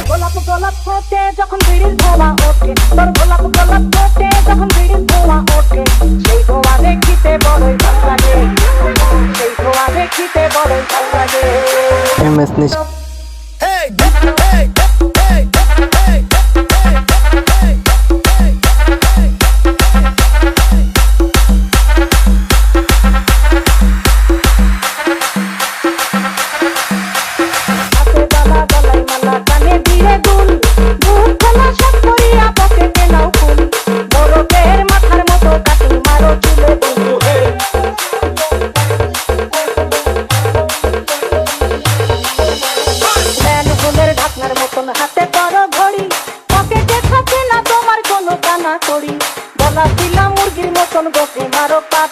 গোলাপ গোলাপ ফোটে যখন বিড়ির ধোঁয়া ওঠে, তোর গোলাপ গোলাপ ফোটে যখন বিড়ির ধোঁয়া ওঠে, সেই ধোঁয়া দেখিতে বড়ই ভালো লাগে, সেই ধোঁয়া দেখিতে বড়ই ভালো লাগে। হাতে বড় ঘড়ি, পকেটে থাকে না তোমার কোনো কানা করি, গলা দিলা মুরগির মতন গোপে মারো পা